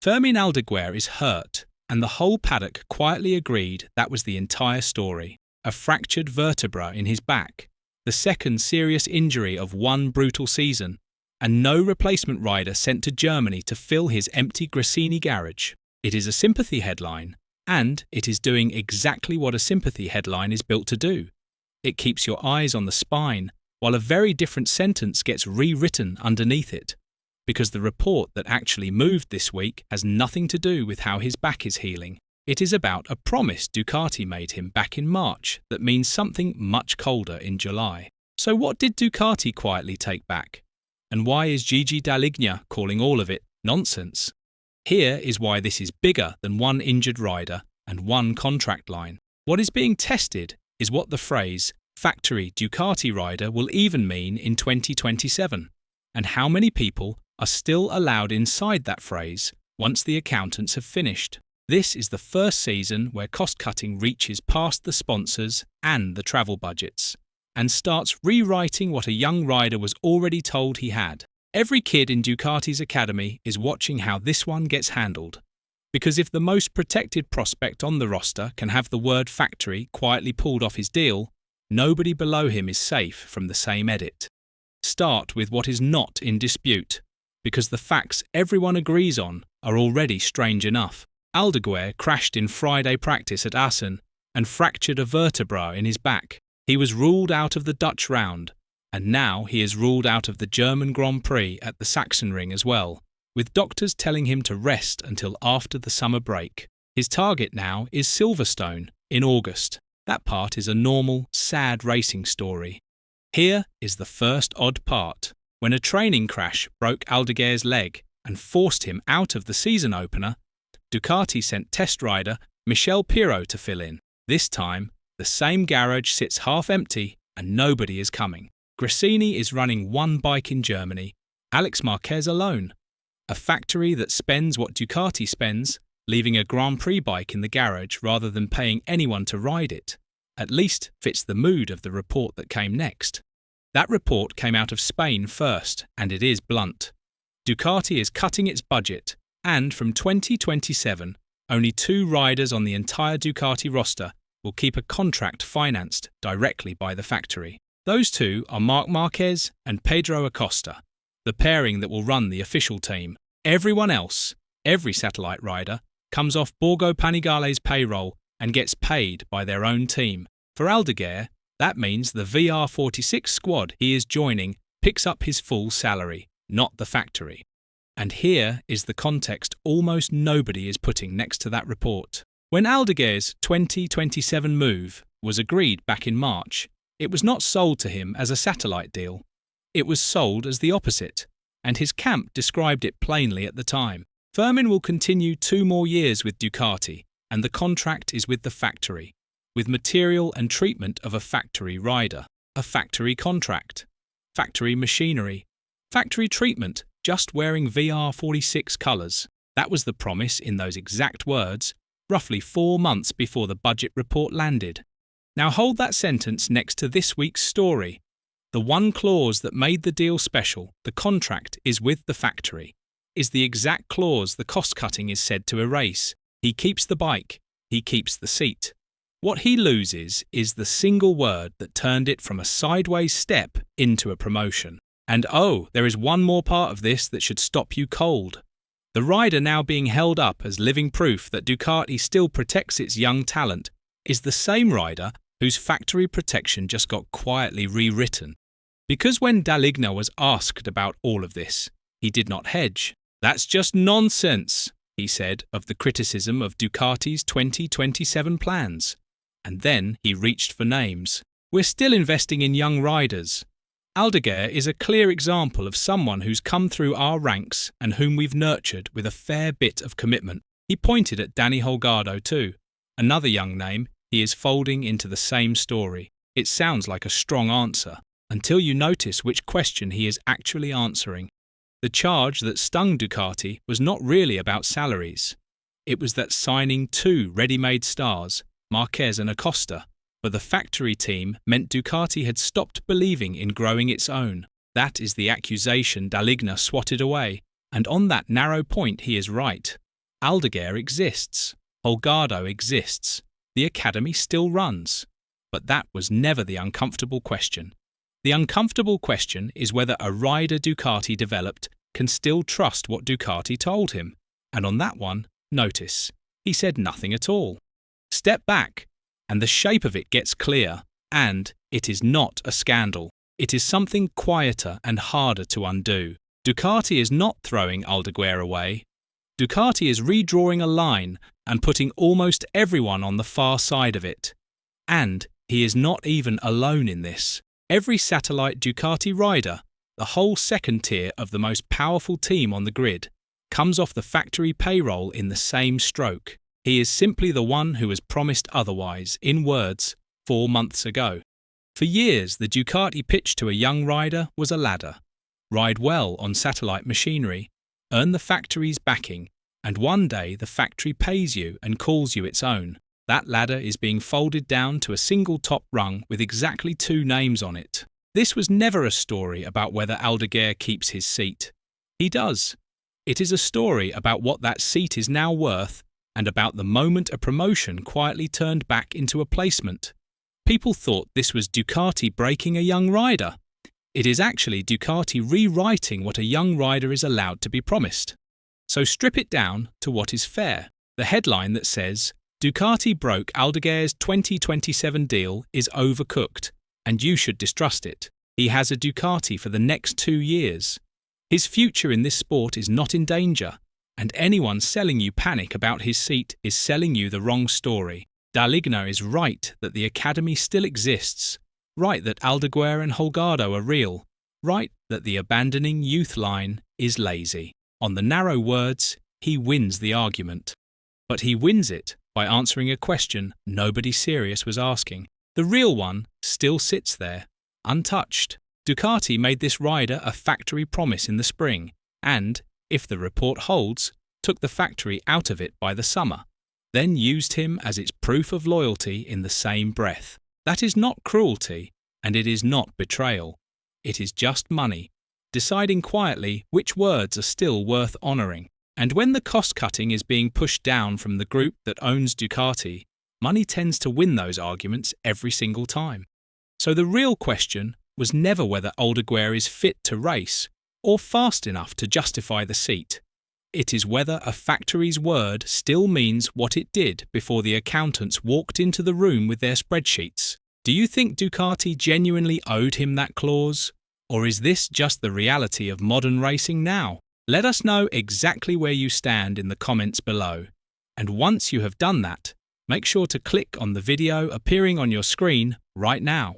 Fermin Aldeguer is hurt, and the whole paddock quietly agreed that was the entire story. A fractured vertebra in his back, the second serious injury of one brutal season, and no replacement rider sent to Germany to fill his empty Gresini garage. It is a sympathy headline, and it is doing exactly what a sympathy headline is built to do. It keeps your eyes on the spine, while a very different sentence gets rewritten underneath it, because the report that actually moved this week has nothing to do with how his back is healing. It is about a promise Ducati made him back in March that means something much colder in July. So what did Ducati quietly take back? And why is Gigi Dall'Igna calling all of it nonsense? Here is why this is bigger than one injured rider and one contract line. What is being tested is what the phrase factory Ducati rider will even mean in 2027, and how many people are still allowed inside that phrase once the accountants have finished. This is the first season where cost-cutting reaches past the sponsors and the travel budgets, and starts rewriting what a young rider was already told he had. Every kid in Ducati's academy is watching how this one gets handled, because if the most protected prospect on the roster can have the word factory quietly pulled off his deal, nobody below him is safe from the same edit. Start with what is not in dispute, because the facts everyone agrees on are already strange enough. Aldeguer crashed in Friday practice at Assen and fractured a vertebra in his back. He was ruled out of the Dutch round, and now he is ruled out of the German Grand Prix at the Sachsenring as well, with doctors telling him to rest until after the summer break. His target now is Silverstone in August. That part is a normal, sad racing story. Here is the first odd part. When a training crash broke Aldeguer's leg and forced him out of the season opener, Ducati sent test rider Michel Pirot to fill in. This time, the same garage sits half empty and nobody is coming. Gresini is running one bike in Germany, Alex Marquez alone. A factory that spends what Ducati spends, leaving a Grand Prix bike in the garage rather than paying anyone to ride it, at least fits the mood of the report that came next. That report came out of Spain first, and it is blunt. Ducati is cutting its budget, and from 2027, only 2 riders on the entire Ducati roster will keep a contract financed directly by the factory. Those 2 are Marc Marquez and Pedro Acosta, the pairing that will run the official team. Everyone else, every satellite rider, comes off Borgo Panigale's payroll and gets paid by their own team. For Aldeguer, that means the VR46 squad he is joining picks up his full salary, not the factory. And here is the context almost nobody is putting next to that report. When Aldeguer's 2027 move was agreed back in March, it was not sold to him as a satellite deal. It was sold as the opposite, and his camp described it plainly at the time. Fermin will continue 2 more years with Ducati, and the contract is with the factory, with material and treatment of a factory rider, a factory contract, factory machinery, factory treatment, just wearing VR46 colours. That was the promise in those exact words, roughly 4 months before the budget report landed. Now hold that sentence next to this week's story. The one clause that made the deal special, the contract is with the factory, is the exact clause the cost-cutting is said to erase. He keeps the bike, he keeps the seat. What he loses is the single word that turned it from a sideways step into a promotion. And oh, there is one more part of this that should stop you cold. The rider now being held up as living proof that Ducati still protects its young talent is the same rider whose factory protection just got quietly rewritten. Because when Dall'Igna was asked about all of this, he did not hedge. "That's just nonsense," he said of the criticism of Ducati's 2027 plans. And then he reached for names. "We're still investing in young riders." Aldeguer is a clear example of someone who's come through our ranks and whom we've nurtured with a fair bit of commitment. He pointed at Danny Holgado too, another young name he is folding into the same story. It sounds like a strong answer, until you notice which question he is actually answering. The charge that stung Ducati was not really about salaries. It was that signing 2 ready-made stars, Marquez and Acosta, for the factory team meant Ducati had stopped believing in growing its own. That is the accusation Dall'Igna swatted away, and on that narrow point he is right. Aldeguer exists. Holgado exists. The academy still runs. But that was never the uncomfortable question. The uncomfortable question is whether a rider Ducati developed can still trust what Ducati told him. And on that one, notice, he said nothing at all. Step back, and the shape of it gets clear, and it is not a scandal. It is something quieter and harder to undo. Ducati is not throwing Aldeguer away. Ducati is redrawing a line and putting almost everyone on the far side of it. And he is not even alone in this. Every satellite Ducati rider, the whole second tier of the most powerful team on the grid, comes off the factory payroll in the same stroke. He is simply the one who was promised otherwise, in words, 4 months ago. For years, the Ducati pitch to a young rider was a ladder. Ride well on satellite machinery, earn the factory's backing, and one day the factory pays you and calls you its own. That ladder is being folded down to a single top rung with exactly 2 names on it. This was never a story about whether Aldeguer keeps his seat. He does. It is a story about what that seat is now worth and about the moment a promotion quietly turned back into a placement. People thought this was Ducati breaking a young rider. It is actually Ducati rewriting what a young rider is allowed to be promised. So strip it down to what is fair. The headline that says, Ducati broke Aldeguer's 2027 deal is overcooked, and you should distrust it. He has a Ducati for the next 2 years. His future in this sport is not in danger, and anyone selling you panic about his seat is selling you the wrong story. Dall'Igna is right that the academy still exists, right that Aldeguer and Holgado are real, right that the abandoning youth line is lazy. On the narrow words, he wins the argument. But he wins it by answering a question nobody serious was asking. The real one still sits there, untouched. Ducati made this rider a factory promise in the spring and, if the report holds, took the factory out of it by the summer, then used him as its proof of loyalty in the same breath. That is not cruelty, and it is not betrayal. It is just money, deciding quietly which words are still worth honouring. And when the cost-cutting is being pushed down from the group that owns Ducati, money tends to win those arguments every single time. So the real question was never whether Aldeguer is fit to race or fast enough to justify the seat. It is whether a factory's word still means what it did before the accountants walked into the room with their spreadsheets. Do you think Ducati genuinely owed him that clause? Or is this just the reality of modern racing now? Let us know exactly where you stand in the comments below. And once you have done that, make sure to click on the video appearing on your screen right now.